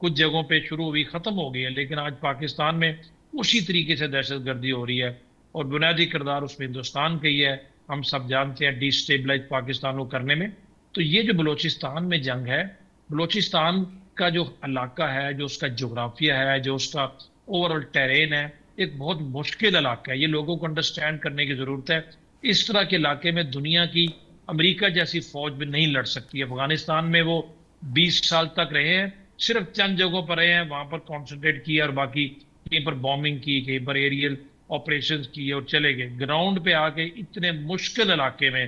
کچھ جگہوں پہ شروع ہوئی ختم ہو گئی ہے، لیکن آج پاکستان میں اسی طریقے سے دہشت گردی ہو رہی ہے، اور بنیادی کردار اس میں ہندوستان کا ہی ہے۔ ہم سب جانتے ہیں ڈی اسٹیبلائز پاکستان کو کرنے میں۔ تو یہ جو بلوچستان میں جنگ ہے، بلوچستان کا جو علاقہ ہے، جو اس کا جغرافیہ ہے، جو اس کا اوور آل ٹیرین ہے، ایک بہت مشکل علاقہ ہے۔ یہ لوگوں کو انڈرسٹینڈ کرنے کی ضرورت ہے۔ اس طرح کے علاقے میں دنیا کی امریکہ جیسی فوج بھی نہیں لڑ سکتی۔ افغانستان میں وہ 20 سال تک رہے ہیں، صرف چند جگہوں پر رہے ہیں، وہاں پر کانسنٹریٹ کیا، اور باقی کہیں پر بامبنگ کی، کہیں پر ایریل آپریشنز کیے اور چلے گئے۔ گراؤنڈ پہ آ کے اتنے مشکل علاقے میں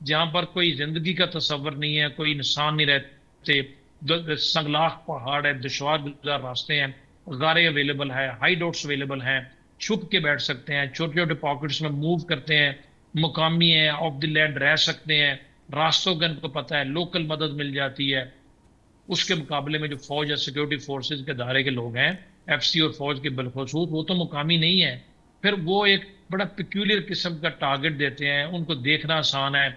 جہاں پر کوئی زندگی کا تصور نہیں ہے، کوئی انسان نہیں رہتے، سنگلاخ پہاڑ ہے، دشوار گزار راستے ہیں، غاریں اویلیبل ہے، ہائیڈ آؤٹس اویلیبل ہیں، چھپ کے بیٹھ سکتے ہیں، چھوٹے چھوٹے پاکٹس میں موو کرتے ہیں، مقامی ہیں، آف دی لینڈ رہ سکتے ہیں، راستوں کا ان کو پتہ ہے، لوکل مدد مل جاتی ہے۔ اس کے مقابلے میں جو فوج یا سیکورٹی فورسز کے دائرے کے لوگ ہیں، ایف سی اور فوج کے بالخصوص، وہ تو مقامی نہیں ہے، پھر وہ ایک بڑا پیکولر قسم کا ٹارگٹ دیتے ہیں، ان کو دیکھنا آسان ہے،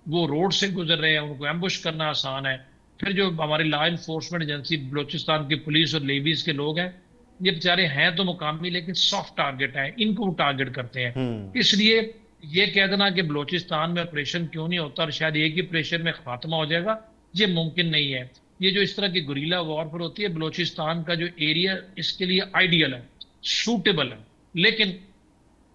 وہ روڈ سے گزر رہے ہیں، ان کو ایمبوش کرنا آسان ہے۔ پھر جو ہماری لا انفورسمنٹ ایجنسی بلوچستان کی پولیس اور لیویز کے لوگ ہیں، یہ بیچارے ہیں تو مقامی لیکن سافٹ ٹارگٹ ہیں، ان کو ٹارگٹ کرتے ہیں۔ اس لیے یہ کہہ دینا کہ بلوچستان میں آپریشن کیوں نہیں ہوتا اور شاید ایک ہی آپریشن میں خاتمہ ہو جائے گا، یہ ممکن نہیں ہے۔ یہ جو اس طرح کی گوریلا وارفیئر ہوتی ہے، بلوچستان کا جو ایریا اس کے لیے آئیڈیل ہے، سوٹیبل ہے، لیکن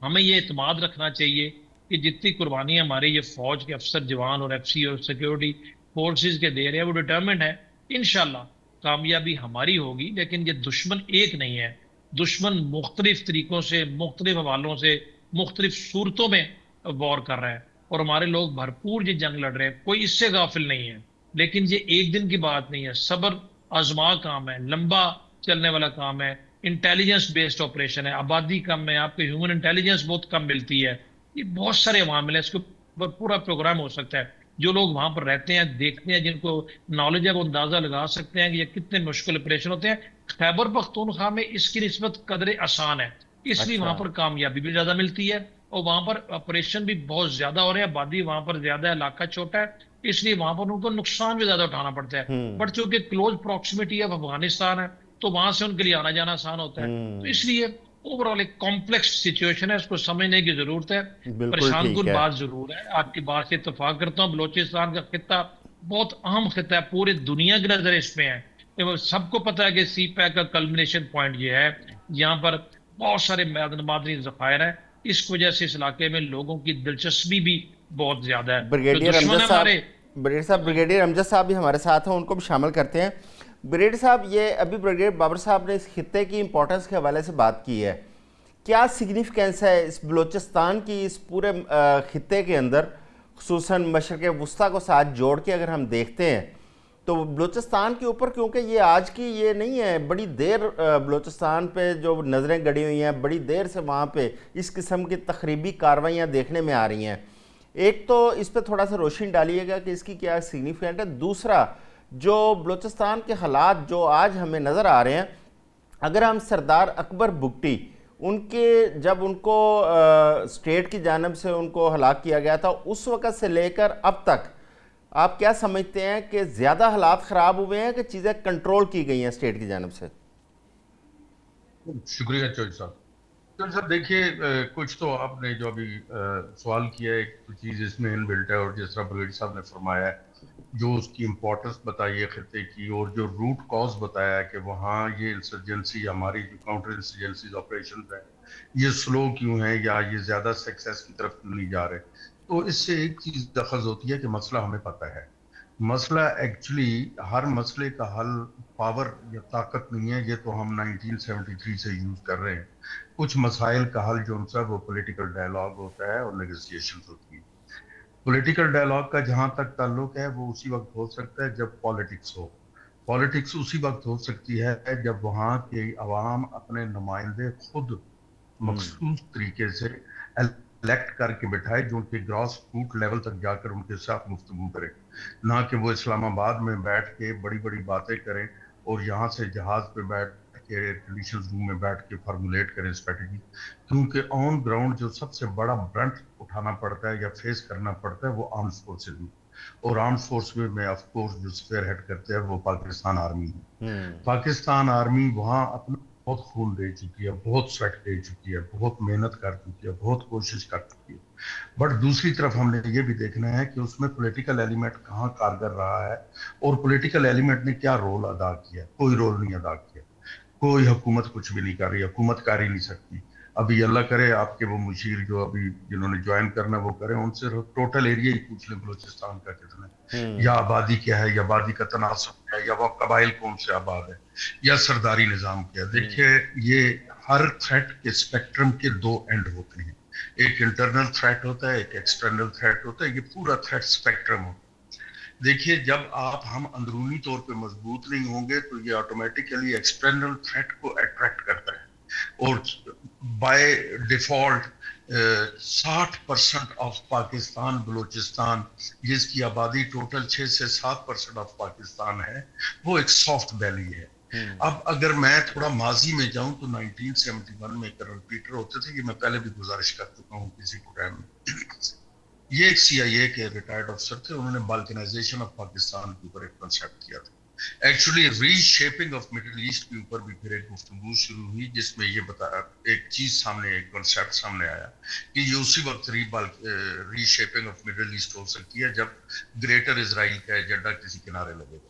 ہمیں یہ اعتماد رکھنا چاہیے کہ جتنی قربانیاں ہمارے یہ فوج کے افسر جوان اور ایف سی اور سیکورٹی فورسز کے دے رہے ہیں، وہ ڈٹرمنڈ ہے۔ انشاءاللہ کامیابی ہماری ہوگی، لیکن یہ دشمن ایک نہیں ہے، دشمن مختلف طریقوں سے، مختلف حوالوں سے، مختلف صورتوں میں وار کر رہا ہے، اور ہمارے لوگ بھرپور یہ جنگ لڑ رہے ہیں، کوئی اس سے غافل نہیں ہے۔ لیکن یہ ایک دن کی بات نہیں ہے، صبر آزما کام ہے، لمبا چلنے والا کام ہے، انٹیلیجنس بیسڈ آپریشن ہے، آبادی کم ہے، آپ کو ہیومن انٹیلیجنس بہت کم ملتی ہے، یہ بہت سارے عوامل ہیں، اس کے اوپر پورا پروگرام ہو سکتا ہے۔ جو لوگ وہاں پر رہتے ہیں، دیکھتے ہیں، جن کو نالج ہے، وہ اندازہ لگا سکتے ہیں کہ یہ کتنے مشکل آپریشن ہوتے ہیں۔ خیبر پختونخوا میں اس کی نسبت قدرے آسان ہے، اس لیے وہاں اچھا، پر کامیابی بھی زیادہ ملتی ہے، اور وہاں پر آپریشن بھی بہت زیادہ ہو رہے ہیں، آبادی وہاں پر زیادہ ہے، علاقہ چھوٹا ہے، اس لیے وہاں پر ان کو نقصان بھی زیادہ اٹھانا پڑتا ہے۔ بٹ چونکہ کلوز پروکسیمیٹی آف افغانستان ہے، تو وہاں سے ان کے لیے آنا جانا آسان ہوتا ہے۔ تو اس لیے اوور آل ایک کمپلیکس سچویشن ہے، اس کو سمجھنے کی ضرورت ہے۔ بالکل پریشان ٹھیک کن ہے۔ بات ضرور ہے، آپ کی بات سے اتفاق کرتا ہوں، بلوچستان کا خطہ بہت اہم خطہ ہے، پوری دنیا کی نظر اس پہ ہے۔ سب کو پتا ہے کہ سی پیک کا کلمنیشن پوائنٹ یہ ہے، یہاں پر بہت سارے معدنی ذخائر ہیں، اس وجہ سے اس علاقے میں لوگوں کی دلچسپی بھی بہت زیادہ ہے۔ جو بریگیڈیئر دشمن امجد ہے صاحب، ہمارے، جی بریگیڈیئر امجد صاحب بھی ہمارے ساتھ ہیں، ان کو بھی شامل کرتے ہیں۔ بریگیڈیئر صاحب، یہ ابھی بریگیڈیئر بابر صاحب نے اس خطے کی امپورٹنس کے حوالے سے بات کی ہے، کیا سگنیفیکینس ہے اس بلوچستان کی اس پورے خطے کے اندر، خصوصاً مشرق وسطیٰ کو ساتھ جوڑ کے اگر ہم دیکھتے ہیں تو بلوچستان کے اوپر، کیونکہ یہ آج کی یہ نہیں ہے، بڑی دیر بلوچستان پہ جو نظریں گڑی ہوئی ہیں، بڑی دیر سے وہاں پہ اس قسم کی تخریبی کارروائیاں دیکھنے میں آ رہی ہیں۔ ایک تو اس پہ تھوڑا سا روشنی ڈالیے گا کہ اس کی کیا سگنیفیکنٹ ہے۔ دوسرا، جو بلوچستان کے حالات جو آج ہمیں نظر آ رہے ہیں، اگر ہم سردار اکبر بگٹی، ان کے جب ان کو اسٹیٹ کی جانب سے ان کو ہلاک کیا گیا تھا، اس وقت سے لے کر اب تک آپ کیا سمجھتے ہیں کہ زیادہ حالات خراب ہوئے ہیں کہ چیزیں کنٹرول کی گئی ہیں اسٹیٹ کی جانب سے؟ شکریہ چوہدری صاحب۔ چوہدری صاحب دیکھیے، کچھ تو آپ نے جو ابھی سوال کیا ہے، ایک تو چیز اس میں انبلٹ ہے، اور جس طرح بریگیڈیئر صاحب نے فرمایا ہے، جو اس کی امپورٹنس بتائی ہے خطے کی، اور جو روٹ کاز بتایا ہے کہ وہاں یہ انسرجنسی، ہماری جو کاؤنٹر انسرجنسی آپریشنز ہیں، یہ سلو کیوں ہیں، یا یہ زیادہ سکسیس کی طرف کیوں نہیں جا رہے۔ تو اس سے ایک چیز اخذ ہوتی ہے کہ مسئلہ ہمیں پتہ ہے۔ مسئلہ ایکچولی ہر مسئلے کا حل پاور یا طاقت نہیں ہے، یہ تو ہم 1973 سے یوز کر رہے ہیں۔ کچھ مسائل کا حل جو ان سب وہ پولیٹیکل ڈائلاگ ہوتا ہے اور نیگوسیشنز ہوتی ہیں۔ پولیٹیکل ڈائلاگ کا جہاں تک تعلق ہے، وہ اسی وقت ہو سکتا ہے جب پالیٹکس ہو۔ پالیٹکس اسی وقت ہو سکتی ہے جب وہاں کے عوام اپنے نمائندے خود مخصوص طریقے سے الیکٹ کر کے بٹھائے، جو ان کے گراس روٹ لیول تک جا کر ان کے ساتھ گفتگو کرے، نہ کہ وہ اسلام آباد میں بیٹھ کے بڑی بڑی باتیں کریں اور یہاں سے جہاز پہ بیٹھ کے ایئر کنڈیشنز روم میں بیٹھ کے فارمولیٹ کریں اسٹریٹجی۔ کیونکہ آن گراؤنڈ جو سب سے بڑا برنٹ اٹھانا پڑتا ہے یا فیس کرنا پڑتا ہے، وہ آرمڈ فورسز میں۔ اور آرم فورس میں آف کورس جو اسپیئر ہیڈ کرتے ہیں وہ پاکستان آرمی ہے. پاکستان آرمی وہاں اپنا بہت خون دے چکی ہے, بہت سویٹ دے چکی ہے, بہت محنت کر چکی ہے, بہت کوشش کر چکی ہے. بٹ دوسری طرف ہم نے یہ بھی دیکھنا ہے کہ اس میں پولیٹیکل ایلیمنٹ کہاں کارگر رہا ہے, اور پولیٹیکل ایلیمنٹ نے کیا رول ادا کیا. کوئی رول نہیں ادا کیا, کوئی حکومت کچھ بھی نہیں کر رہی, حکومت کر ہی نہیں سکتی. ابھی اللہ کرے آپ کے وہ مشیر جو ابھی جنہوں نے جوائن کرنا وہ کریں, ان سے ٹوٹل ایریا ہی پوچھ لیں بلوچستان کا کتنا ہے, یا آبادی کیا ہے, یا آبادی کا تناسب کیا ہے, یا وہ قبائل کون سے آباد ہے, یا سرداری نظام کیا ہے. دیکھیے یہ ہر تھریٹ کے اسپیکٹرم کے دو اینڈ ہوتے ہیں, ایک انٹرنل تھریٹ ہوتا ہے, ایک ایکسٹرنل تھریٹ ہوتا ہے. یہ پورا تھریٹ اسپیکٹرم ہوتا ہے. دیکھیے جب ہم اندرونی طور پہ مضبوط نہیں ہوں گے تو یہ آٹومیٹیکلی ایکسٹرنل تھریٹ کو اٹریکٹ کرتا ہے, اور by default 60% of Pakistan Balochistan, جس کی آبادی ٹوٹل 6 سے 7% آف پاکستان ہے, وہ ایک سافٹ بیلی ہے. اب اگر میں تھوڑا ماضی میں جاؤں تو 1971 میں کرنل پیٹر ہوتے تھے, یہ میں پہلے بھی گزارش کر چکا ہوں کسی پروگرام میں. یہ ایک سی آئی اے کے ریٹائرڈ افسر تھے, انہوں نے بالکنائزیشن آف پاکستان کے اوپر ایک کنسیپٹ کیا تھا. Actually reshaping of Middle East کے اوپر بھی پھر ایک گفتگو شروع ہوئی, جس میں یہ بتایا ایک چیز سامنے, ایک کنسیپٹ سامنے آیا کہ یہ اسی وقت ری شیپنگ آف مڈل ایسٹ ہو سکتی ہے جب گریٹر اسرائیل کا ایجنڈا کسی کنارے لگے گا,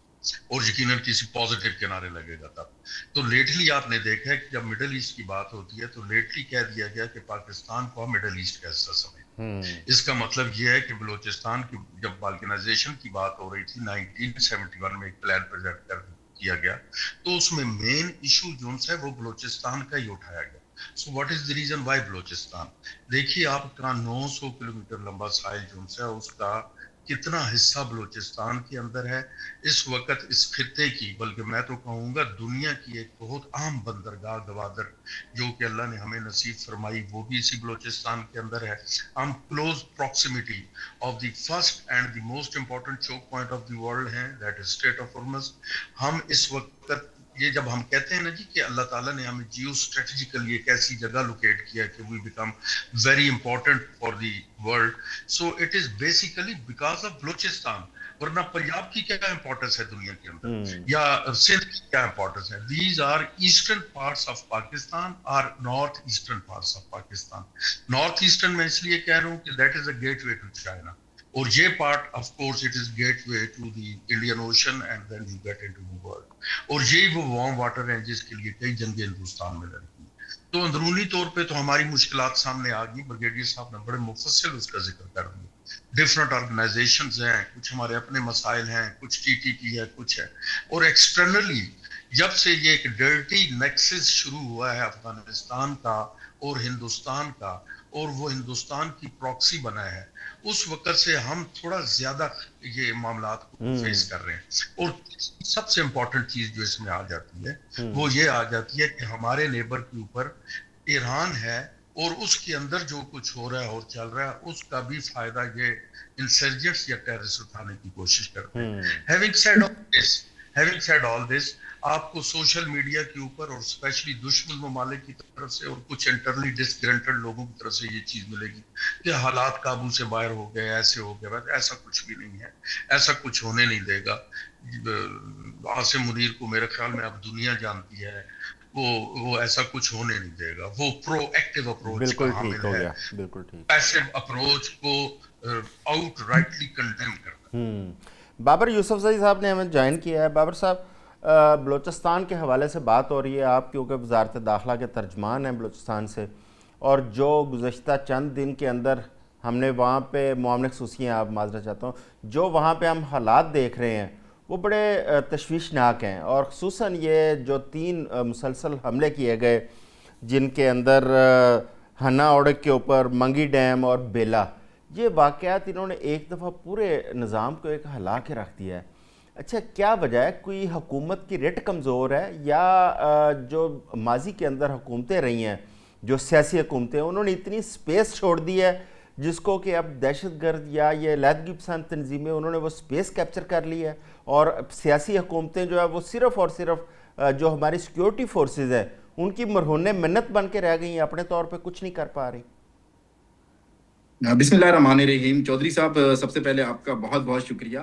اور یقیناً کسی پازیٹیو کنارے لگے گا تب. تو لیٹلی آپ نے دیکھا ہے کہ جب مڈل ایسٹ کی بات ہوتی ہے تو لیٹلی کہہ دیا گیا کہ پاکستان کو مڈل ایسٹ کا حصہ سمجھیں. اس کا مطلب یہ ہے کہ بلوچستان کی جب بالکنائزیشن کی بات ہو رہی تھی 1971 میں ایک پلان پریزنٹ کیا گیا, تو اس میں مین ایشو جو ہے وہ بلوچستان کا ہی اٹھایا گیا. So what is the reason why Balochistan? دیکھیے آپ کا 900 کلومیٹر لمبا ساحل جو ہے اس کا کتنا حصہ بلوچستان کے اندر ہے اس وقت اس خطے کی, بلکہ میں تو کہوں گا دنیا کی ایک بہت اہم بندرگاہ گوادر جو کہ اللہ نے ہمیں نصیب فرمائی, وہ بھی اسی بلوچستان کے اندر ہے. ہم close proximity of the first and the most important choke point of the world ہیں, that is Strait of Hormuz. ہم اس وقت یہ جب ہم کہتے ہیں نا جی کہ اللہ تعالیٰ نے ہمیں جیو اسٹریٹجیکلی ایک ایسی جگہ لوکیٹ کیا کہ we become very important for the world, so it is basically because of Balochistan. ورنہ پنجاب کی کیا امپورٹنس ہے دنیا کے اندر, یا سندھ کی کیا امپورٹنس ہے؟ These are eastern parts of Pakistan, are north eastern parts of Pakistan. North eastern میں اس لیے کہہ رہا ہوں کہ that is a gateway to China, اور یہ part of course it is gateway to the Indian Ocean and then you get into the world. اور یہی وہ وارم واٹر ہیں جس کے لیے کئی جنگیں ہندوستان میں لڑی. تو اندرونی طور پہ تو ہماری مشکلات سامنے آ گئی, بریگیڈیئر صاحب نے بڑے مفصل اس کا ذکر کر دیا. ڈفرنٹ آرگنائزیشنز ہیں, کچھ ہمارے اپنے مسائل ہیں, کچھ ٹی ٹی پی ہے, کچھ ہے. اور ایکسٹرنلی جب سے یہ ایک ڈرٹی نیکسس شروع ہوا ہے افغانستان کا اور ہندوستان کا, اور وہ ہندوستان کی پراکسی بنا ہے, اس وقت سے ہم تھوڑا زیادہ یہ معاملات کو فیس کر رہے ہیں. اور سب سے امپورٹنٹ چیز جو اس میں آ جاتی ہے وہ یہ آ جاتی ہے کہ ہمارے نیبر کے اوپر ایران ہے, اور اس کے اندر جو کچھ ہو رہا ہے اور چل رہا ہے اس کا بھی فائدہ یہ انسرجنٹس یا ٹیررسٹ اٹھانے کی کوشش کرتے ہیں. Having said all this, آپ کو سوشل میڈیا کے اوپر اور اسپیشلی دشمن ممالک کی طرف سے اور کچھ انٹرلی ڈسگرنٹڈ لوگوں کی طرف سے یہ چیز ملے گی کہ حالات قابو سے باہر ہو گئے, ایسے ہو گئے. ایسا کچھ بھی نہیں ہے, ایسا کچھ ہونے نہیں دے گا. عاصم منیر کو میرے خیال میں اب دنیا جانتی ہے, وہ ایسا کچھ ہونے نہیں دے گا. وہ پرو ایکٹیو اپروچ کا حامل ہے, بالکل ٹھیک, پیسو اپروچ کو آؤٹ رائٹلی کنڈیم کرتا ہے. بابر یوسف زئی صاحب نے ہمیں جوائن کیا ہے. بابر صاحب, بلوچستان کے حوالے سے بات ہو رہی ہے, آپ کیونکہ وزارت داخلہ کے ترجمان ہیں بلوچستان سے, اور جو گزشتہ چند دن کے اندر ہم نے وہاں پہ معاملے خصوصی ہیں, آپ معذرت چاہتا ہوں, جو وہاں پہ ہم حالات دیکھ رہے ہیں وہ بڑے تشویشناک ہیں. اور خصوصاً یہ جو 3 مسلسل حملے کیے گئے جن کے اندر ہنا اوڑک کے اوپر, منگی ڈیم اور بیلا, یہ واقعات انہوں نے ایک دفعہ پورے نظام کو ایک ہلا کے رکھ دیا ہے. اچھا, کیا وجہ ہے؟ کوئی حکومت کی رٹ کمزور ہے, یا جو ماضی کے اندر حکومتیں رہی ہیں, جو سیاسی حکومتیں, انہوں نے اتنی سپیس چھوڑ دی ہے جس کو کہ اب دہشت گرد یا یہ علیحدگی پسند تنظیمیں انہوں نے وہ سپیس کیپچر کر لی ہے, اور سیاسی حکومتیں جو ہے وہ صرف اور صرف جو ہماری سیکیورٹی فورسز ہیں ان کی مرہون منت بن کے رہ گئی ہیں, اپنے طور پہ کچھ نہیں کر پا رہی. بسم اللہ الرحمن الرحیم. چودھری صاحب, سب سے پہلے آپ کا بہت بہت شکریہ.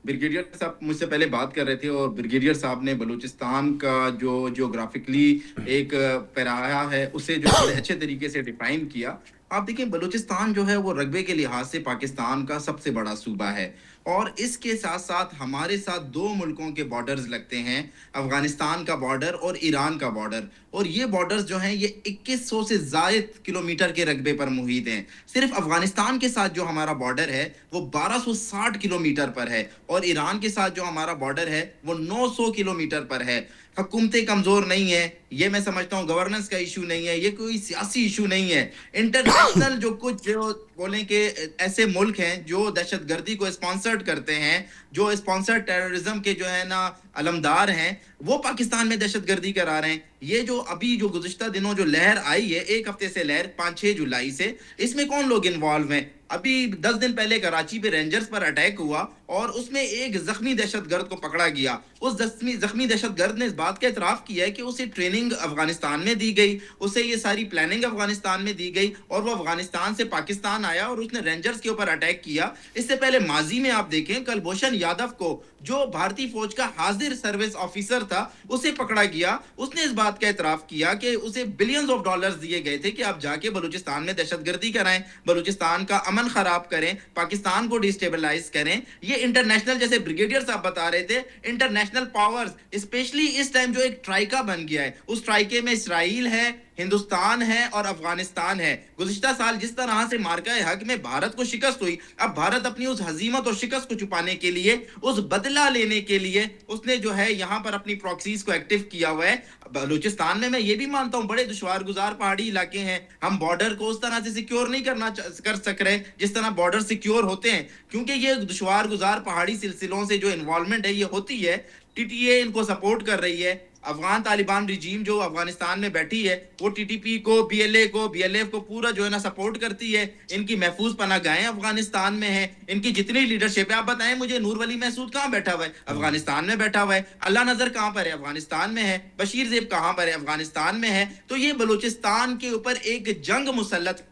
بریگیڈیئر صاحب مجھ سے پہلے بات کر رہے تھے اور بریگیڈیئر صاحب نے بلوچستان کا جو جیوگرافکلی ایک پیرایا ہے اسے جو بڑے اچھے طریقے سے ڈیفائن کیا. آپ دیکھیں بلوچستان جو ہے وہ رقبے کے لحاظ سے پاکستان کا سب سے بڑا صوبہ ہے, اور اس کے ساتھ ساتھ ہمارے ساتھ دو ملکوں کے بارڈرز لگتے ہیں, افغانستان کا بارڈر اور ایران کا بارڈر, اور یہ بارڈرز جو ہیں یہ 2100 سے زائد کلومیٹر کے رقبے پر محیط ہیں. صرف افغانستان کے ساتھ جو ہمارا بارڈر ہے وہ 1260 کلومیٹر پر ہے, اور ایران کے ساتھ جو ہمارا بارڈر ہے وہ 900 کلومیٹر پر ہے. حکومتیں کمزور نہیں ہیں, یہ میں سمجھتا ہوں گورننس کا ایشو نہیں ہے, یہ کوئی سیاسی ایشو نہیں ہے. انٹرنیشنل جو کچھ جو بولیں کہ ایسے ملک ہیں جو دہشت گردی کو اسپانسرڈ کرتے ہیں, جو اسپانسر ٹیررزم کے جو ہے نا علمدار ہیں, وہ پاکستان میں دہشت گردی کرا رہے ہیں. یہ جو ابھی جو گزشتہ دنوں جو لہر آئی ہے, ایک ہفتے سے لہر 5-6 جولائی سے, اس میں کون لوگ انوالو ہیں؟ ابھی 10 دن پہلے کراچی پہ رینجرز پر اٹیک ہوا اور اس میں ایک زخمی دہشت گرد کو پکڑا گیا. اس زخمی دہشت گرد نے اس بات کا اعتراف کیا ہے کہ اسے ٹریننگ افغانستان میں دی گئی, اسے یہ ساری پلاننگ افغانستان میں دی گئی, اور وہ افغانستان سے پاکستان آیا اور اس نے رینجرز کے اوپر اٹیک کیا. اس سے پہلے ماضی میں آپ دیکھیں کلبھوشن یادو کو جو بھارتی فوج کا حاضر سروس آفیسر تھا اسے پکڑا گیا. اس نے اس بات کا اعتراف کیا کہ اسے بلینز آف ڈالرز دیے گئے تھے کہ آپ جا کے بلوچستان میں دہشت گردی کرائیں, بلوچستان کا امن خراب کریں, پاکستان کو ڈیسٹیبلائز کریں. یہ انٹرنیشنل, جیسے بریگیڈیئر صاحب بتا رہے تھے, انٹرنیشنل پاورز اسپیشلی اس ٹائم جو ایک ٹرائکا بن گیا ہے, اس ٹرائکے میں اسرائیل ہے, ہندوستان ہے اور افغانستان ہے. گزشتہ سال جس طرح سے مارکہ حق میں بھارت کو شکست ہوئی, اب بھارت اپنی اس ہزیمت اور شکست کو چھپانے کے لیے, اس بدلہ لینے کے لیے اس نے جو ہے یہاں پر اپنی پراکسیز کو ایکٹیو کیا ہوا ہے. بلوچستان میں یہ بھی مانتا ہوں بڑے دشوار گزار پہاڑی علاقے ہیں, ہم بارڈر کو اس طرح سے سیکیور نہیں کر سک رہے جس طرح بارڈر سیکیور ہوتے ہیں, کیونکہ یہ دشوار گزار پہاڑی سلسلوں سے جو انوالومنٹ ہے یہ ہوتی ہے. ٹی ٹی اے ان کو سپورٹ کر رہی ہے. افغان طالبان رجیم جو افغانستان میں بیٹھی ہے وہ ٹی ٹی پی کو, بی ایل اے کو, بی ایل ایف کو پورا جو ہے نا سپورٹ کرتی ہے. ان کی محفوظ پناہ گاہیں افغانستان میں ہیں, ان کی جتنی لیڈرشپ ہے. آپ بتائیں مجھے نور ولی محسود کہاں بیٹھا ہوا ہے؟ افغانستان میں بیٹھا ہوا ہے. اللہ نظر کہاں پر ہے؟ افغانستان میں ہے. بشیر زیب کہاں پر ہے؟ افغانستان میں ہے. تو یہ بلوچستان کے اوپر ایک جنگ مسلط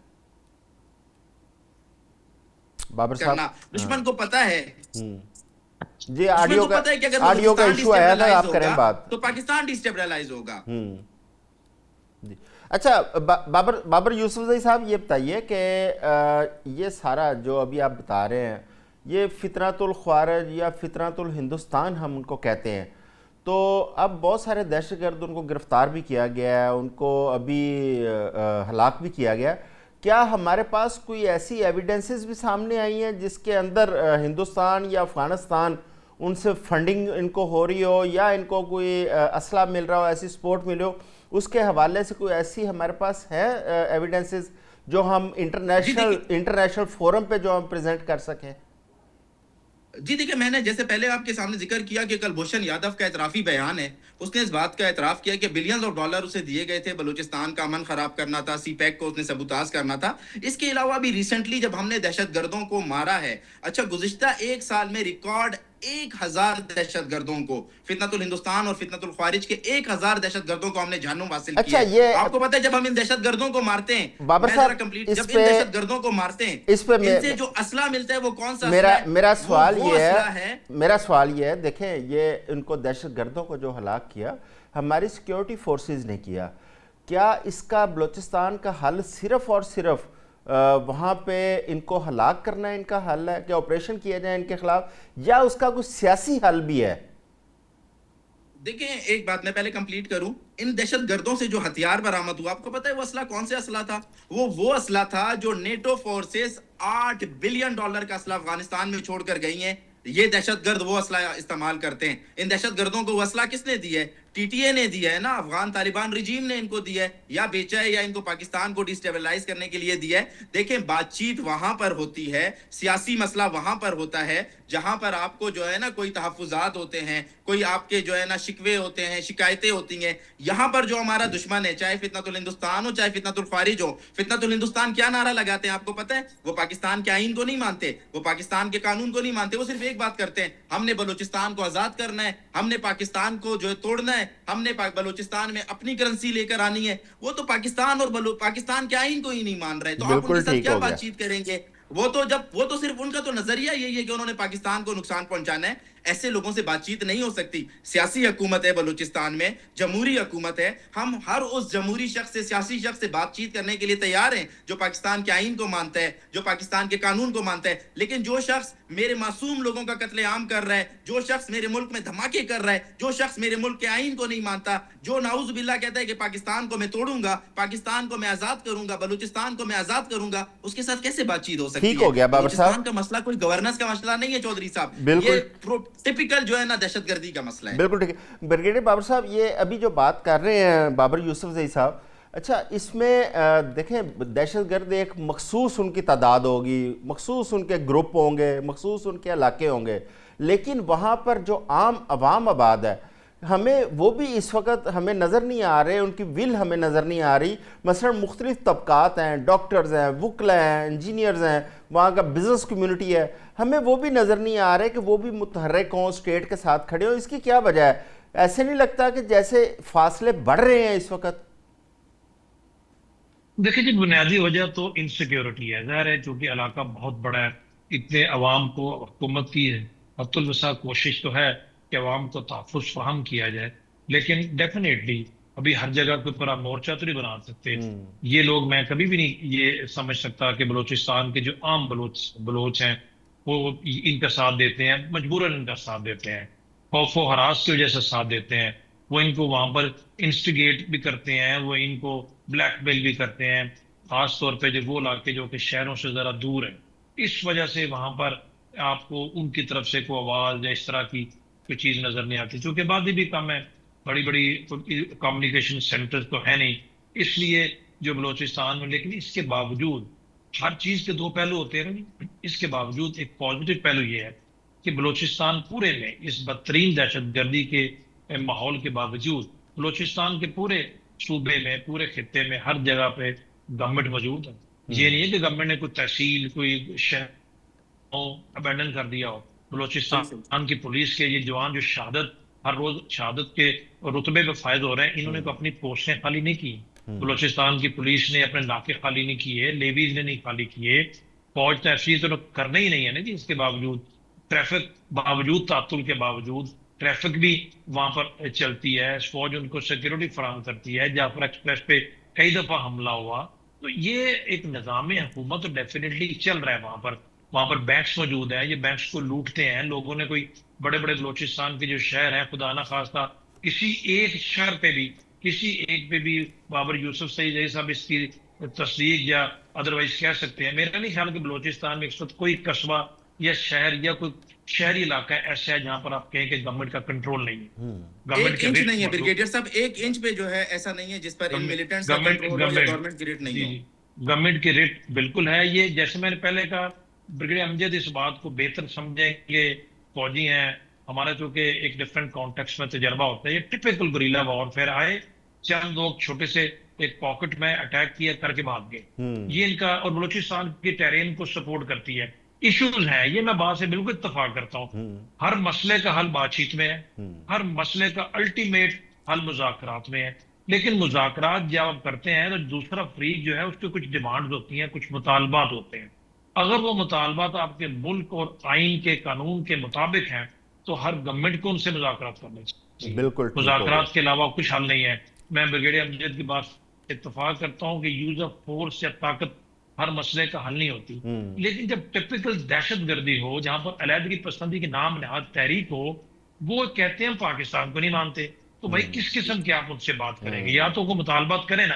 بابر صاحب, کرنا, دشمن کو پتا ہے, جی دشمن کو پتا ہے کہ اگر آڈیو کا بلوچستان ایشو آیا تھا, ڈیسٹیبلائز آپ کریں ہوگا بات. تو پاکستان ڈیسٹیبلائز ہوگا. جی اچھا, بابر یوسف زئی صاحب یہ بتائیے کہ یہ سارا جو ابھی آپ بتا رہے ہیں یہ فطرت الخوارج یا فطرت الہندوستان ہم ان کو کہتے ہیں, تو اب بہت سارے دہشت گرد ان کو گرفتار بھی کیا گیا ہے, ان کو ابھی ہلاک بھی کیا گیا. کیا ہمارے پاس کوئی ایسی ایویڈنسز بھی سامنے آئی ہیں جس کے اندر ہندوستان یا افغانستان ان سے فنڈنگ ان کو ہو رہی ہو, یا ان کو کوئی اسلحہ مل رہا ہو, ایسی سپورٹ ملی ہو, اس کے حوالے سے کوئی ایسی ہمارے پاس ہے ایویڈنسز جو ہم انٹرنیشنل فورم پہ جو ہم پریزنٹ کر سکیں؟ جی دیکھیں, میں نے جیسے پہلے آپ کے سامنے ذکر کیا کہ کلبھوشن یادو کا اعترافی بیان ہے, اس نے اس بات کا اعتراف کیا کہ بلینز آف ڈالر اسے دیے گئے تھے, بلوچستان کا امن خراب کرنا تھا, سی پیک کو اس نے سبوتاژ کرنا تھا. اس کے علاوہ بھی ریسنٹلی جب ہم نے دہشت گردوں کو مارا ہے, اچھا گزشتہ ایک سال میں ریکارڈ 1000 دہشت گردوں کو, فتنت الہندوستان اور فتنت الخوارج کے 1000 دہشت گردوں کو ہم نے جہنم حاصل کیا ہے. آپ کو پتہ ہے جب ہم ان دہشت گردوں کو مارتے ہیں, بابر صاحب جب ان دہشت گردوں کو مارتے ہیں, ان سے جو اسلحہ ملتا ہے وہ کون سا اسلحہ ہے؟ میرا سوال یہ ہے, دیکھیں یہ ان کو دہشت گردوں کو جو ہلاک کیا ہماری سیکیورٹی فورسز نے کیا, کیا اس کا بلوچستان کا حل صرف اور صرف وہاں پہ ان کو ہلاک کرنا ان کا حل ہے کہ آپریشن کیا جائے ان کے خلاف, یا اس کا کوئی سیاسی حل بھی ہے؟ دیکھیں ایک بات میں پہلے کمپلیٹ کروں, ان دہشت گردوں سے جو ہتھیار برآمد ہوا, آپ کو پتہ ہے وہ اسلحہ کون سے اسلحہ تھا؟ وہ اسلحہ تھا جو نیٹو فورسز $8 بلین کا اسلحہ افغانستان میں چھوڑ کر گئی ہیں. یہ دہشت گرد وہ اسلحہ استعمال کرتے ہیں. ان دہشت گردوں کو وہ اسلحہ کس نے دیا ہے؟ ٹی ٹی اے نے دیا ہے نا, افغان طالبان رجیم نے ان کو دیا ہے, یا بیچا ہے, یا ان کو پاکستان کو ڈیسٹیبلائز کرنے کے لیے دیا ہے. دیکھیں بات چیت وہاں پر ہوتی ہے, سیاسی مسئلہ وہاں پر ہوتا ہے جہاں پر آپ کو جو ہے نا کوئی تحفظات ہوتے ہیں, کوئی آپ کے جو ہے نا شکوے ہوتے ہیں, شکایتیں ہوتی ہیں. یہاں پر جو ہمارا دشمن ہے, چاہے فتنت الہندوستان ہو چاہے فتنت الخوارج ہو, فتنت الہندوستان کیا نعرہ لگاتے ہیں آپ کو پتہ ہے؟ وہ پاکستان کے آئین کو نہیں مانتے, وہ پاکستان کے قانون کو نہیں مانتے, وہ صرف ایک بات کرتے ہیں, ہم نے بلوچستان کو آزاد کرنا ہے, ہم نے پاکستان کو جو ہے توڑنا ہے, ہم نے بلوچستان میں اپنی کرنسی لے کر آنی ہے. وہ تو پاکستان اور پاکستان کے آئین کو ہی نہیں مان رہے, تو آپ ان کے ساتھ کیا بات چیت کریں گے؟ وہ تو صرف ان کا تو نظریہ یہی ہے کہ انہوں نے پاکستان کو نقصان پہنچانا ہے. ایسے لوگوں سے بات چیت نہیں ہو سکتی. سیاسی حکومت ہے بلوچستان میں, جمہوری حکومت ہے. ہم ہر اس جمہوری شخص سے, سیاسی شخص سے بات چیت کرنے کے لیے تیار ہیں جو پاکستان کے آئین کو مانتا ہے, جو پاکستان کے قانون کو مانتا ہے. لیکن جو شخص میرے معصوم لوگوں کا قتل عام کر رہا ہے, جو شخص میرے ملک میں دھماکے کر رہا ہے, جو شخص میرے ملک کے آئین کو نہیں مانتا, جو نعوذ باللہ کہتا ہے کہ پاکستان کو میں توڑوں گا, پاکستان کو میں آزاد کروں گا, بلوچستان کو میں آزاد کروں گا, اس کے ساتھ کیسے بات چیت ہو سکتی ہے؟ ٹھیک ہو گیا بابر صاحب. بلوچستان کا مسئلہ کوئی گورننس کا مسئلہ نہیں ہے چودھری صاحب, بالکل یہ ٹپیکل جو ہے نا دہشت گردی کا مسئلہ ہے. بالکل ٹھیک ہے. بریگیڈیئر بابر صاحب, یہ ابھی جو بات کر رہے ہیں بابر یوسف زئی صاحب, اچھا اس میں دیکھیں دہشت گرد ایک مخصوص ان کی تعداد ہوگی, مخصوص ان کے گروپ ہوں گے, مخصوص ان کے علاقے ہوں گے, لیکن وہاں پر جو عام عوام آباد ہے ہمیں وہ بھی اس وقت ہمیں نظر نہیں آ رہے, ان کی ول ہمیں نظر نہیں آ رہی. مثلا مختلف طبقات ہیں, ڈاکٹرز ہیں, وکلا ہیں, انجینئرز ہیں, وہاں کا بزنس کمیونٹی ہے, ہمیں وہ بھی نظر نہیں آ رہے کہ وہ بھی متحرک ہوں, اسٹیٹ کے ساتھ کھڑے ہوں. اس کی کیا وجہ ہے؟ ایسے نہیں لگتا کہ جیسے فاصلے بڑھ رہے ہیں اس وقت؟ دیکھیں جی, بنیادی وجہ تو انسیکیورٹی ہے. ظاہر ہے چونکہ علاقہ بہت بڑا ہے, اتنے عوام کو حکومت کی ہے حت الوسع کوشش تو ہے کہ عوام کو تحفظ فراہم کیا جائے, لیکن ڈیفینیٹلی ابھی ہر جگہ کوئی پورا مورچہ تو نہیں بنا سکتے یہ لوگ. میں کبھی بھی نہیں یہ سمجھ سکتا کہ بلوچستان کے جو عام بلوچ ہیں وہ ان کا ساتھ دیتے ہیں, مجبوراً ان کا ساتھ دیتے ہیں, خوف و ہراس کی وجہ سے ساتھ دیتے ہیں. وہ ان کو وہاں پر انسٹیگیٹ بھی کرتے ہیں, وہ ان کو بلیک میل بھی کرتے ہیں, خاص طور پہ جو وہ علاقے جو کہ شہروں سے ذرا دور ہیں. اس وجہ سے وہاں پر آپ کو ان کی طرف سے کوئی آواز یا اس طرح کی کوئی چیز نظر نہیں آتی, چونکہ آبادی بھی کم ہے, بڑی بڑی کمیونیکیشن سینٹر تو ہے نہیں, اس لیے جو بلوچستان میں. لیکن اس کے باوجود ہر چیز کے دو پہلو ہوتے ہیں نا, اس کے باوجود ایک پازیٹیو پہلو یہ ہے کہ بلوچستان پورے میں اس بدترین دہشت گردی کے ماحول کے باوجود بلوچستان کے پورے صوبے میں, پورے خطے میں ہر جگہ پہ گورنمنٹ موجود ہے. یہ نہیں ہے کہ گورنمنٹ نے کوئی تحصیل, کوئی شہر ابینڈن کر دیا ہو. بلوچستان کی پولیس کے یہ جوان جو شہادت ہر روز شہادت کے رتبے پہ فائز ہو رہے ہیں, انہوں نے تو اپنی پوسٹیں خالی نہیں کی. بلوچستان کی پولیس نے اپنے علاقے خالی نہیں کیے, لیویز نے نہیں خالی کیے, فوج تحصیل تو کرنا ہی نہیں ہے نا جی. اس کے باوجود ٹریفک, باوجود تعطل کے باوجود ٹریفک بھی وہاں پر چلتی ہے, فوج ان کو سیکیورٹی فراہم کرتی ہے. جعفر ایکسپریس پہ کئی دفعہ حملہ ہوا, تو یہ ایک نظام حکومت تو ڈیفینیٹلی چل رہا ہے وہاں پر. وہاں پر بینکس موجود ہیں, یہ بینکس کو لوٹتے ہیں لوگوں نے. کوئی بڑے بڑے بلوچستان کے جو شہر ہیں, خدا نہ خواستہ کسی ایک شہر پہ بھی, کسی ایک پہ بھی بابر یوسف سعید صاحب اس کی تصدیق یا ادروائز کہہ سکتے ہیں. میرا نہیں خیال کہ بلوچستان میں اس وقت کوئی قصبہ یا شہر یا کوئی شہری علاقہ ایسا ہے جہاں پر آپ کہیں کہ گورنمنٹ کا کنٹرول نہیں ہے. ایک انچ نہیں ہے بریگیڈیئر صاحب, ایک انچ پہ جو ہے ایسا نہیں ہے جس پر ان ملیٹنٹس کا کنٹرول ہو یا گورنمنٹ کی ریٹ نہیں ہو. گورنمنٹ کی ریٹ بالکل ہے. یہ جیسے میں نے پہلے کہا, بریگیڈیئر امجد اس بات کو بہتر سمجھیں گے, فوجی ہیں ہمارا, چونکہ ایک ڈفرینٹ کانٹیکس میں تجربہ ہوتا ہے. یہ ٹپیکل گریلا وارفیئر آئے, چند لوگ چھوٹے سے ایک پاکٹ میں اٹیک کیا کر کے بھاگ گئے. یہ ان کا, اور بلوچستان کی ٹیرین کو سپورٹ کرتی ہے. ایشوز ہیں, یہ میں بات سے بالکل اتفاق کرتا ہوں. ہر مسئلے کا حل بات چیت میں ہے, ہر مسئلے کا الٹیمیٹ حل مذاکرات میں ہے. لیکن مذاکرات جب آپ کرتے ہیں تو دوسرا فریق جو ہے اس کے کچھ ڈیمانڈز ہوتی ہیں, کچھ مطالبات ہوتے ہیں. اگر وہ مطالبات آپ کے ملک اور آئین کے قانون کے مطابق ہیں تو ہر گورنمنٹ کو ان سے مذاکرات کرنے چاہیے. بالکل مذاکرات کے علاوہ کچھ حل نہیں ہے. میں بریگیڈیئر امجد کی بات اتفاق کرتا ہوں کہ یوز آف فورس یا طاقت ہر مسئلے کا حل نہیں ہوتی. لیکن جب ٹپیکل دہشت گردی ہو, جہاں پر علیحدگی پسندی کے نام نہاد تحریک ہو, وہ کہتے ہیں پاکستان کو نہیں مانتے, تو بھائی کس قسم کی آپ ان سے بات کریں گے؟ یا تو وہ مطالبات کریں نا,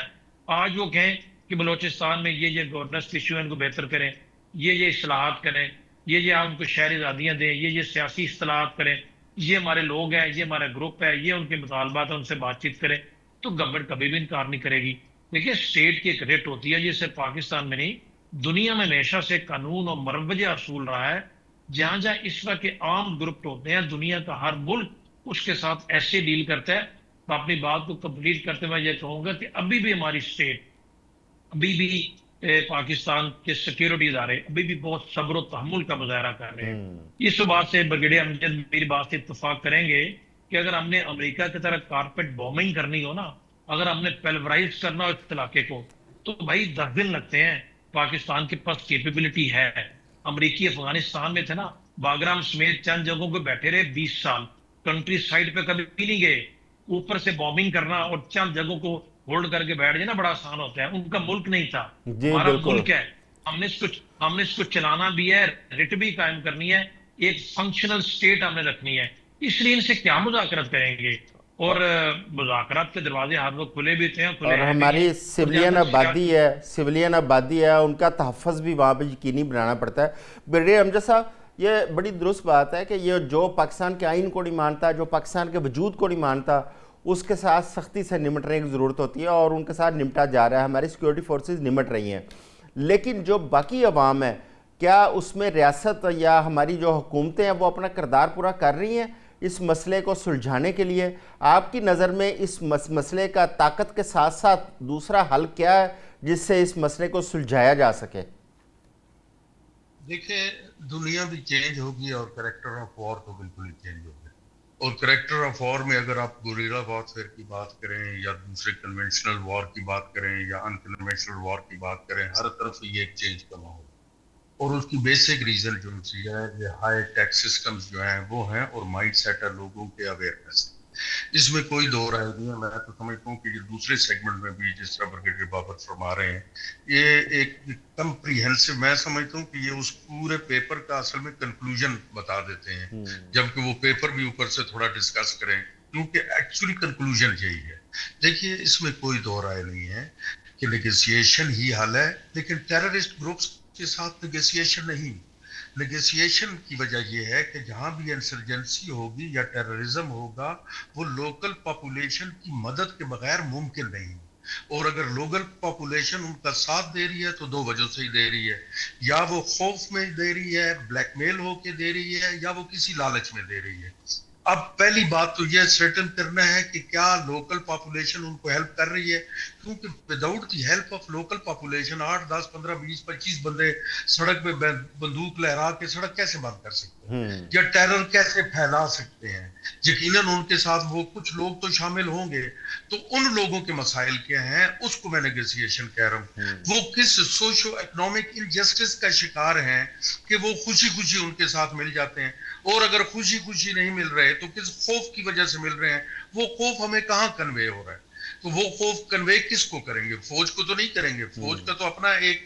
آج وہ کہیں کہ بلوچستان میں یہ گورننس ایشو ہے ان کو بہتر کریں, یہ اصلاحات کریں, یہ آپ ان کو شہری آزادیاں دیں, یہ سیاسی اصلاحات کریں, یہ ہمارے لوگ ہیں, یہ ہمارا گروپ ہے, یہ ان کے مطالبات ہیں, ان سے بات چیت کریں, تو گورنمنٹ کبھی بھی انکار نہیں کرے گی. دیکھیے اسٹیٹ کی ایک ریٹ ہوتی ہے, یہ صرف پاکستان میں نہیں, دنیا میں ہمیشہ سے قانون اور مروجہ اصول رہا ہے. جہاں جہاں اس طرح کے عام گروپ ہوتے ہیں, دنیا کا ہر ملک اس کے ساتھ ایسے ڈیل کرتا ہے. تو اپنی بات کو کمپلیٹ کرتے ہوئے یہ کہوں گا کہ ابھی بھی ہماری اسٹیٹ, ابھی بھی پاکستان کے سیکیورٹی ادارے ابھی بھی بہت صبر و تحمل کا مظاہرہ کر رہے ہیں. اس بات سے بریگیڈیئر امجد میری بات سے اتفاق کریں گے کہ اگر ہم نے امریکہ کی طرح کارپیٹ بومنگ کرنی ہو نا, اگر ہم نے پیلورائز کرنا ہو اس علاقے کو, تو بھائی 10 دن لگتے ہیں. پاکستان کے پاس کیپیبلٹی ہے. امریکی افغانستان میں تھے نا, باگرام سمیت چند جگہوں پہ بیٹھے رہے 20 سال, کنٹری سائڈ پہ کبھی نہیں گئے. اوپر سے بومبنگ کرنا اور چند جگہوں کو ہولڈ کر کے بیٹھ جائے نا, بڑا آسان ہوتا ہے. ان کا ملک نہیں تھا, جی ہمارا بالکل. ملک ہے. ہم نے اس کو چلانا بھی ہے, رٹ بھی قائم کرنی ہے, ایک فنکشنل سٹیٹ ہم نے رکھنی ہے. اس لیے ان سے کیا مذاکرات کریں گے, اور مذاکرات کے دروازے ہر وقت کھلے بھی تھے, کھلے اور ہیں بھی ہیں. ہماری سویلین آبادی ہے, ان کا تحفظ بھی وہاں پہ یقینی بنانا پڑتا ہے. بریگیڈیئر امجد صاحب, یہ بڑی درست بات ہے کہ یہ جو پاکستان کے آئین کو نہیں مانتا, جو پاکستان کے وجود کو نہیں مانتا, اس کے ساتھ سختی سے نمٹنے کی ضرورت ہوتی ہے, اور ان کے ساتھ نمٹا جا رہا ہے. ہماری سیکورٹی فورسز نمٹ رہی ہیں, لیکن جو باقی عوام ہے, کیا اس میں ریاست یا ہماری جو حکومتیں ہیں وہ اپنا کردار پورا کر رہی ہیں اس مسئلے کو سلجھانے کے لیے؟ آپ کی نظر میں اس مسئلے کا طاقت کے ساتھ ساتھ دوسرا حل کیا ہے جس سے اس مسئلے کو سلجھایا جا سکے؟ دیکھیں, دنیا بھی چینج ہوگی اور کریکٹر آف وار تو بالکل ہی چینج ہوگا. اور کریکٹر آف وار میں اگر آپ گوریلا وارفیئر کی بات کریں یا دوسرے کنونشنل وار کی بات کریں یا ان کنونشنل وار کی بات کریں, ہر طرف یہ ایک چینج کرنا ہوگا. اور اس کی بیسک ریزن جو ہے یہ ہائی ٹیکس سسٹمز جو ہیں وہ ہیں, اور مائنڈ سیٹ ہے لوگوں کے اویئرنیس. اس میں کوئی دو رائے نہیں ہے. میں تو سمجھتا ہوں کہ یہ دوسرے سیگمنٹ میں بھی جس طرح بریگیڈیئر بابر فرما رہے ہیں, یہ ایک کمپریہنسو, میں سمجھتا ہوں کہ یہ اس پورے پیپر کا اصل میں کنکلوژن بتا دیتے ہیں, جبکہ وہ پیپر بھی اوپر سے تھوڑا ڈسکس کریں, کیونکہ ایکچولی کنکلوژن یہی ہے. دیکھیے, اس میں کوئی دو رائے نہیں ہے کہ نیگوسیشن ہی حل ہے, لیکن ٹیررسٹ گروپس کے ساتھ نیگوسیشن نہیں. نیگوسیشن کی وجہ یہ ہے کہ جہاں بھی انسرجنسی ہوگی یا ٹیررزم ہوگا, وہ لوکل پاپولیشن کی مدد کے بغیر ممکن نہیں. اور اگر لوکل پاپولیشن ان کا ساتھ دے رہی ہے تو دو وجہ سے ہی دے رہی ہے, یا وہ خوف میں دے رہی ہے, بلیک میل ہو کے دے رہی ہے, یا وہ کسی لالچ میں دے رہی ہے. اب پہلی بات تو یہ سرٹن کرنا ہے کہ کیا لوکل پاپولیشن ان کو ہیلپ کر رہی ہے, کیونکہ without the help of local population 8, 10, 15, 20, 25 بندے سڑک پہ بندوق لہرا کے سڑک کیسے بند کر سکتے ہیں, یا ٹیرر کیسے پھیلا سکتے ہیں؟ یقیناً ان کے ساتھ وہ کچھ لوگ تو شامل ہوں گے. تو ان لوگوں کے مسائل کیا ہیں, اس کو میں نیگوسیشن کہہ رہا ہوں. وہ کس سوشو اکنامک انجسٹس کا شکار ہیں کہ وہ خوشی خوشی ان کے ساتھ مل جاتے ہیں, اور اگر خوشی خوشی نہیں مل رہے تو کس خوف کی وجہ سے مل رہے ہیں. وہ خوف ہمیں کہاں کنوے ہو رہا ہے, تو وہ خوف کنوے کس کو کریں گے؟ فوج کو تو نہیں کریں گے. فوج کا تو اپنا ایک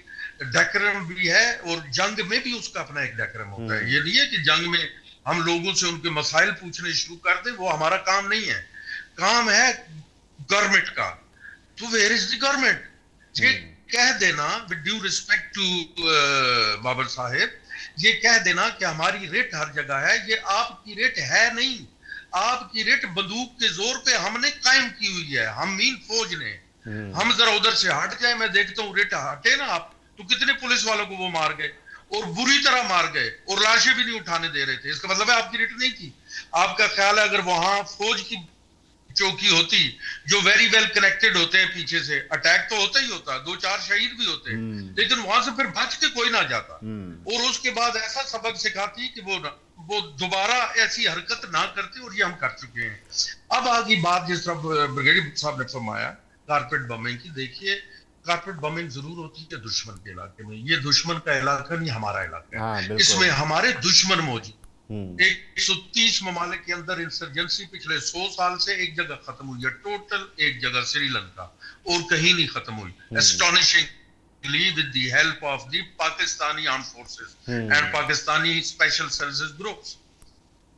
ڈیکرم بھی ہے, اور جنگ میں بھی اس کا اپنا ایک ڈیکرم ہوتا ہے. یہ نہیں ہے کہ جنگ میں ہم لوگوں سے ان کے مسائل پوچھنے شروع کر دیں, وہ ہمارا کام نہیں ہے. کام ہے گورنمنٹ کا. تو ویئر از دی گورنمنٹ؟ یہ کہہ دینا with due respect to Babar صاحب, یہ کہہ دینا کہ ہماری ریٹ ہر جگہ ہے, یہ آپ کی ریٹ ہے نہیں. آپ کی ریٹ بندوق کے زور پہ ہم نے قائم کی ہوئی ہے, ہم مین فوج نے. ہم ذرا ادھر سے ہٹ جائیں, میں دیکھتا ہوں ریٹ ہٹے نا آپ, تو کتنے پولیس والوں کو وہ مار گئے, اور بری طرح مار گئے, اور لاشیں بھی نہیں اٹھانے دے رہے تھے. اس کا مطلب ہے آپ کی ریٹ نہیں تھی. آپ کا خیال ہے اگر وہاں فوج کی چوکی ہوتی جو ویری ویل کنیکٹڈ ہوتے ہیں پیچھے سے, اٹیک تو ہوتا ہی ہوتا, 2-4 شہید بھی ہوتے, لیکن وہاں سے پھر بچ کے کوئی نہ جاتا, اور اس کے بعد ایسا سبق سکھاتی کہ وہ دوبارہ ایسی حرکت نہ کرتے, اور یہ ہم کر چکے ہیں. اب آگی بات جس طرح بریگیڈیئر صاحب نے فرمایا کارپیٹ بمنگ کی. دیکھیے, کارپیٹ بمنگ ضرور ہوتی ہے دشمن کے علاقے میں. یہ دشمن کا علاقہ نہیں, ہمارا علاقہ ہے. اس میں ہمارے دشمن موجود. 130 ممالک کے اندر انسرجنسی پچھلے 100 سال سے ایک جگہ ختم ہوئی ہے ٹوٹل, ایک جگہ سری لنکا, اور کہیں نہیں ختم ہوئی. Astonishingly with the help of the Pakistani arm forces and Pakistani special services groups.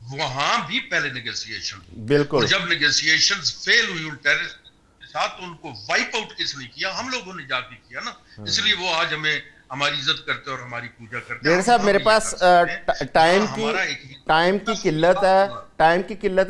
وہاں بھی پہلے نیگوسیشن, اور جب نیگوسیشن فیل ہوئی ان ٹیررسٹ کے ساتھ, ان کو وائپ آؤٹ کس نے کیا؟ ہم لوگوں نے جا کے کیا نا. اس لیے وہ آج ہمیں ہماری عزت کرتے اور ہماری پوجا کرتے. ڈاکٹر صاحب, میرے پاس ٹائم کی قلت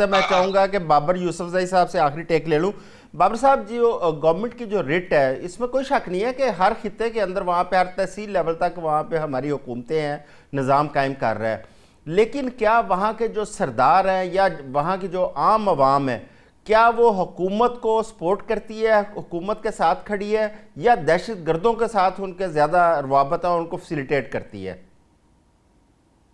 ہے. میں چاہوں گا کہ بابر یوسف زئی صاحب سے آخری ٹیک لے لوں. بابر صاحب, جو گورنمنٹ کی جو ریٹ ہے, اس میں کوئی شک نہیں ہے کہ ہر خطے کے اندر وہاں پہ ہر تحصیل لیول تک وہاں پہ ہماری حکومتیں ہیں, نظام قائم کر رہا ہے. لیکن کیا وہاں کے جو سردار ہیں یا وہاں کی جو عام عوام ہے, کیا وہ حکومت کو سپورٹ کرتی ہے, حکومت کے ساتھ کھڑی ہے, یا دہشت گردوں کے ساتھ ان کے زیادہ روابط ہے, ان کو فیسیلیٹیٹ کرتی ہے؟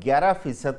11%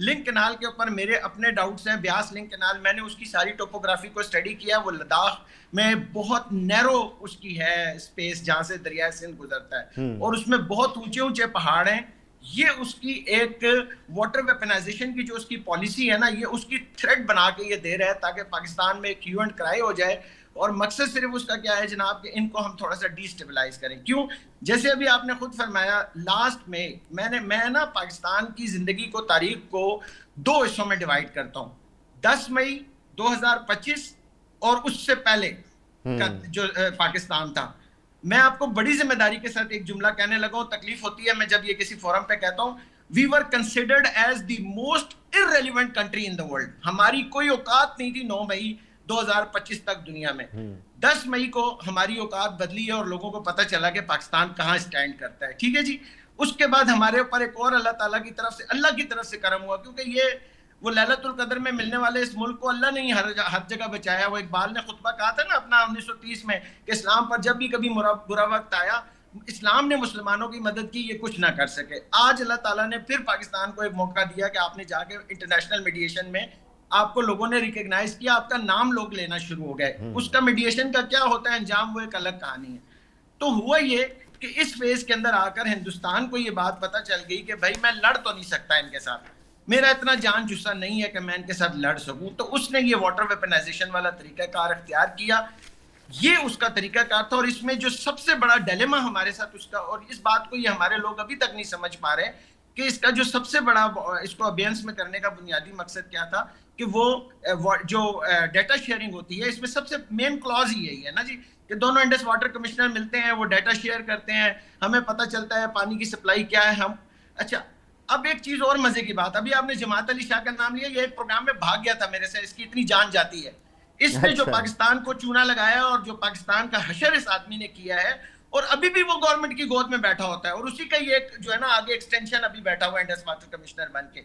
لنک کینال کے اوپر میرے اپنے ڈاؤٹس ہیں. بیاس لنک کینال میں نے اس کی ساری ٹوپوگرافی کو اسٹڈی کیا. وہ لداخ میں بہت نیرو اس کی ہے اسپیس جہاں سے دریائے سندھ گزرتا ہے, اور اس میں بہت اونچے اونچے پہاڑ ہیں. یہ اس کی ایک واٹر ویپنائزیشن کی جو اس کی پالیسی ہے نا, یہ اس کی تھریٹ بنا کے یہ دے رہا ہے تاکہ پاکستان میں ایک ہیو اینڈ کرائی ہو جائے. اور مقصد صرف اس کا کیا ہے جناب کہ ان کو ہم تھوڑا سا ڈی اسٹیبلائز کریں. کیوں؟ جیسے ابھی آپ نے خود فرمایا, لاسٹ میں میں نا پاکستان کی زندگی کو, تاریخ کو 2 حصوں میں ڈیوائیڈ کرتا ہوں. 10 مئی 2025 اور اس سے پہلے کا جو پاکستان تھا. میں آپ کو بڑی ذمہ داری کے ساتھ ایک جملہ کہنے لگا ہوں, تکلیف ہوتی ہے میں جب یہ کسی فورم پہ کہتا ہوں. We were considered as the most irrelevant country in the world. ہماری کوئی اوقات نہیں تھی 9 مئی 2025 تک دنیا میں. 10 مئی کو ہماری اوقات بدلی ہے اور لوگوں کو پتہ چلا کہ پاکستان کہاں اسٹینڈ کرتا ہے. ٹھیک ہے جی. اس کے بعد ہمارے اوپر ایک اور اللہ تعالیٰ کی طرف سے کرم ہوا, کیونکہ یہ وہ لیلۃ القدر میں ملنے والے اس ملک کو اللہ نے ہی ہر جگہ بچایا. وہ اقبال نے خطبہ کہا تھا نا اپنا 1930 میں کہ اسلام پر جب بھی کبھی برا وقت آیا, اسلام نے مسلمانوں کی مدد کی, یہ کچھ نہ کر سکے. آج اللہ تعالیٰ نے پھر پاکستان کو ایک موقع دیا کہ آپ نے جا کے انٹرنیشنل میڈیشن میں آپ کو لوگوں نے ریکگنائز کیا, آپ کا نام لوگ لینا شروع ہو گئے. اس کا میڈیشن کا کیا ہوتا ہے انجام, وہ ایک الگ کہانی ہے. تو ہوا یہ کہ اس فیز کے اندر آ کر ہندوستان کو یہ بات پتہ چل گئی کہ بھائی میں لڑ تو نہیں سکتا ان کے ساتھ, میرا اتنا جان جسا نہیں ہے کہ میں ان کے ساتھ لڑ سکوں. تو اس نے یہ واٹر ویپنائزیشن والا طریقہ کار اختیار کیا. یہ اس کا طریقہ کار تھا. اور اس میں جو سب سے بڑا ڈیلیما ہمارے ساتھ اس کا, اور اس بات کو یہ ہمارے لوگ ابھی تک نہیں سمجھ پا رہے کہ اس کا جو سب سے بڑا اس کو ابینس میں کرنے کا بنیادی مقصد کیا تھا, کہ وہ جو ڈیٹا شیئرنگ ہوتی ہے اس میں سب سے مین کلاز ہی یہی ہے نا جی, کہ دونوں انڈس واٹر کمشنر ملتے ہیں, وہ ڈیٹا شیئر کرتے ہیں, ہمیں پتہ چلتا ہے پانی کی سپلائی کیا ہے. ہم اچھا اب ایک چیز اور مزے کی بات, ابھی آپ نے جماعت علی شاہ کا نام لیا, یہ ایک پروگرام میں بھاگ گیا تھا میرے سے, اس کی اتنی جان جاتی ہے. اس نے جو پاکستان کو چونا لگایا اور جو پاکستان کا حشر اس آدمی نے کیا ہے, اور ابھی بھی وہ گورنمنٹ کی گود میں بیٹھا ہوتا ہے, اور اسی کا یہ ایک جو ہے نا آگے ایکسٹینشن ابھی بیٹھا ہوا ہے انڈس واٹر کمشنر بن کے.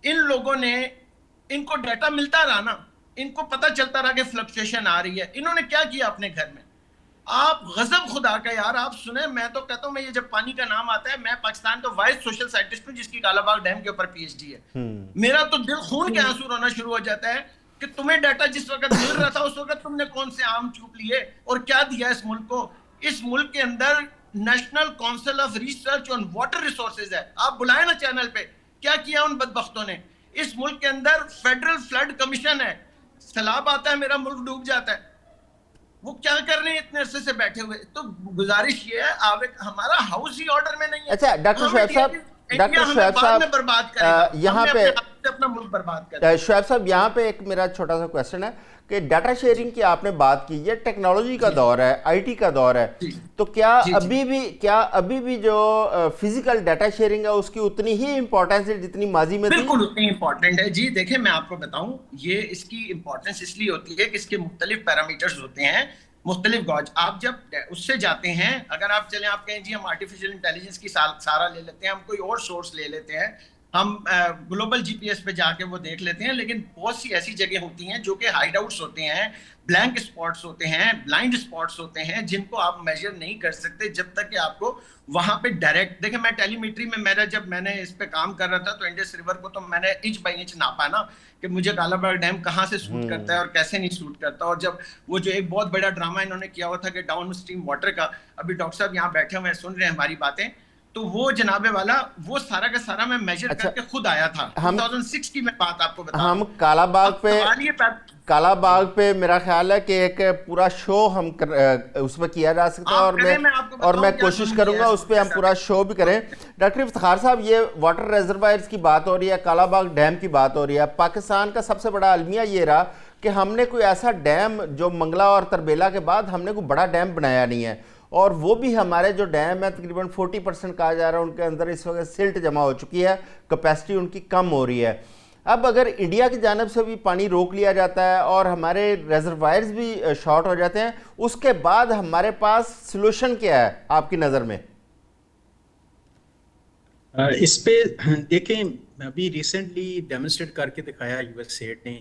ان لوگوں نے, ان کو ڈیٹا ملتا رہا نا, ان کو پتہ چلتا رہا کہ فلکچویشن آ رہی ہے. انہوں نے کیا کیا اپنے گھر میں, آپ غضب خدا کا یار آپ سنیں. میں تو کہتا ہوں, میں یہ جب پانی کا نام آتا ہے, میں پاکستان کا وائس سوشل سائنٹسٹ ہوں جس کی کالا باغ ڈیم کے اوپر پی ایچ ڈی ہے. میرا تو دل خون کے آنسو رونا شروع ہو جاتا ہے کہ تمہیں ڈیٹا جس وقت مل رہا تھا اس وقت تم نے کون سے آم چوپ لیے اور کیا دیا اس ملک کو. اس ملک کے اندر national council of research on water resources ہے, آپ بلائیں نا چینل پہ, کیا کیا ان بدبختوں نے. اس ملک کے اندر فیڈرل فلڈ کمیشن ہے, سیلاب آتا ہے میرا ملک ڈوب جاتا ہے, وہ کیا کر رہے ہیں اتنے عرصے سے بیٹھے ہوئے. تو گزارش یہ ہے, آپ ہمارا ہاؤس ہی آرڈر میں نہیں ہے. اچھا ڈاکٹر شعیب صاحب یہاں پہ اپنا ملک برباد کریں. شعیب صاحب یہاں پہ ایک میرا چھوٹا سا کویسچن ہے کہ ڈیٹا شیئرنگ کی آپ نے بات کی, یہ ٹیکنالوجی کا دور ہے, آئی ٹی کا دور ہے, تو کیا ابھی بھی جو فزیکل ڈیٹا شیئرنگ ہے اس کی اتنی ہی امپورٹنس ہے جتنی ماضی میں تھی؟ بالکل اتنی امپورٹنٹ ہے جی. دیکھیں میں آپ کو بتاؤں, یہ اس کی امپورٹنس اس لیے ہوتی ہے کہ اس کے مختلف پیرامیٹرز ہوتے ہیں, مختلف گوج. آپ جب اس سے جاتے ہیں, اگر آپ چلیں آپ کہیں جی ہم آرٹیفیشل انٹیلیجنس کی سارا لے لیتے ہیں, ہم کوئی اور سورس لے لیتے ہیں, ہم گلوبل جی پی ایس پہ جا کے وہ دیکھ لیتے ہیں, لیکن بہت سی ایسی جگہ ہوتی ہیں جو کہ ہائیڈ آؤٹس ہوتے ہیں, بلینک اسپاٹس ہوتے ہیں, بلائنڈ اسپاٹس ہوتے ہیں, جن کو آپ میجر نہیں کر سکتے جب تک کہ آپ کو وہاں پہ ڈائریکٹ. دیکھیں میں ٹیلی میٹری میں جب میں نے اس پہ کام کر رہا تھا تو انڈس ریور کو تو میں نے انچ بائی انچ ناپا نا کہ مجھے کالا باغ ڈیم کہاں سے سوٹ کرتا ہے اور کیسے نہیں سوٹ کرتا. اور جب وہ جو ایک بہت بڑا ڈرامہ انہوں نے کیا ہوا تھا کہ ڈاؤن اسٹریم واٹر کا, ابھی ڈاکٹر صاحب یہاں بیٹھے ہوئے سن رہے ہیں ہماری باتیں, تو وہ جناب والا وہ سارا کا سارا میں میجر کر کے خود آیا تھا 2006 کی میں بات آپ کو بتا. ہم کالا باغ پہ میرا خیال ہے کہ ایک پورا شو ہم اس میں کیا جا سکتا ہے, اور میں کوشش کروں گا اس پہ ہم پورا شو بھی کریں. ڈاکٹر افتخار صاحب, یہ واٹر ریزروائرز کی بات ہو رہی ہے, کالا باغ ڈیم کی بات ہو رہی ہے. پاکستان کا سب سے بڑا المیہ یہ رہا کہ ہم نے کوئی ایسا ڈیم, جو منگلا اور تربیلا کے بعد ہم نے کوئی بڑا ڈیم بنایا نہیں ہے, اور وہ بھی ہمارے جو ڈیم ہے تقریباً 40% کہا جا رہا ہے ان کے اندر اس وقت سلٹ جمع ہو چکی ہے, کیپیسٹی ان کی کم ہو رہی ہے. اب اگر انڈیا کی جانب سے بھی پانی روک لیا جاتا ہے اور ہمارے ریزروائرز بھی شارٹ ہو جاتے ہیں, اس کے بعد ہمارے پاس سلوشن کیا ہے آپ کی نظر میں؟ اس پہ دیکھیں ابھی ریسنٹلی ڈیمونسٹریٹ کر کے دکھایا یو ایس سیٹ نے,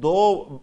2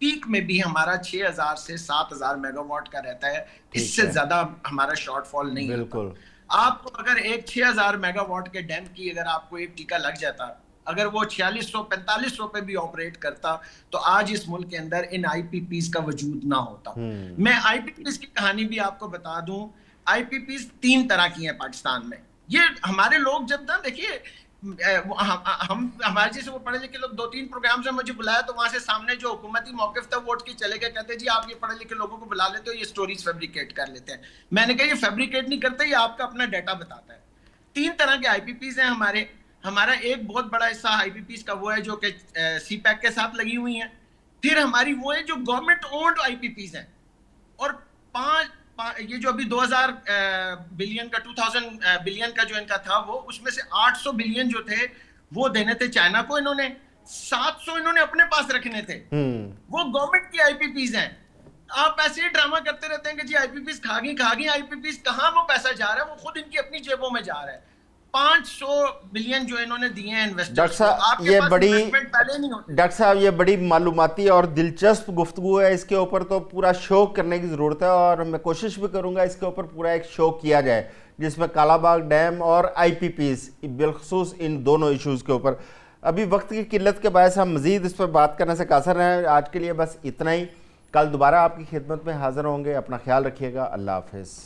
پیک میں بھی ہمارا 6000 سے 7000 میگا واٹ کا رہتا ہے، اس سے زیادہ ہمارا شارٹ فال نہیں ہوتا۔ آپ کو اگر ایک 6000 میگا واٹ کے ڈیم کی اگر آپ کو ایک ٹیکہ لگ جاتا، اگر وہ 4600-4500 پہ بھی آپریٹ کرتا تو آج اس ملک کے اندر ان آئی پی پیز کا وجود نہ ہوتا۔ میں آئی پی پیز کی کہانی بھی آپ کو بتا دوں، آئی پی پیز 3 طرح کی ہیں پاکستان میں۔ یہ ہمارے لوگ جب نا دیکھیے ہم ہمارے جیسے وہ پڑھے لکھے لوگ 2-3 پروگرام سے مجھے بلایا تو وہاں سے سامنے جو حکومتی موقف تھا ووٹ کے چلے گئے، کہتے جی آپ یہ پڑھے لکھے لوگوں کو بلا لیتے ہو، یہ سٹوریز فیبریکیٹ کر لیتے ہیں۔ میں نے کہا یہ فیبریکیٹ نہیں کرتے، یہ آپ کا اپنا ڈیٹا بتاتا ہے۔ 3 طرح کے آئی پی پیز ہیں ہمارا ایک بہت بڑا حصہ آئی پی پیز کا وہ ہے جو کہ سی پیک کے ساتھ لگی ہوئی ہیں، پھر ہماری وہ ہے جو گورنمنٹ اونڈ آئی پی پیز ہیں، اور یہ جو ابھی 2000 بلین کا 2000 بلین کا جو ان کا تھا وہ اس میں سے 800 بلین جو تھے وہ دینے تھے چائنا کو، انہوں نے 700 انہوں نے اپنے پاس رکھنے تھے، وہ گورنمنٹ کی آئی پی پیز ہیں۔ آپ ایسے ہی ڈرامہ کرتے رہتے ہیں کہ جی آئی پی پیز کھا گئی، آئی پی پیز کہاں وہ پیسہ جا رہا ہے، وہ خود ان کی اپنی جیبوں میں جا رہا ہے۔ 500 بلین جو انہوں نے دیے ہیں انویسٹرز کو، آپ کے پاس انویسٹمنٹ پہلے نہیں ہوتی۔ ڈاکٹر صاحب یہ بڑی معلوماتی اور دلچسپ گفتگو ہے، اس کے اوپر تو پورا شو کرنے کی ضرورت ہے، اور میں کوشش بھی کروں گا اس کے اوپر پورا ایک شو کیا جائے جس میں کالا باغ ڈیم اور آئی پی پیز بالخصوص ان دونوں ایشوز کے اوپر۔ ابھی وقت کی قلت کے باعث ہم مزید اس پر بات کرنے سے قاصر ہیں، آج کے لیے بس اتنا ہی۔ کل دوبارہ آپ کی خدمت میں حاضر ہوں گے، اپنا خیال رکھیے گا، اللہ حافظ۔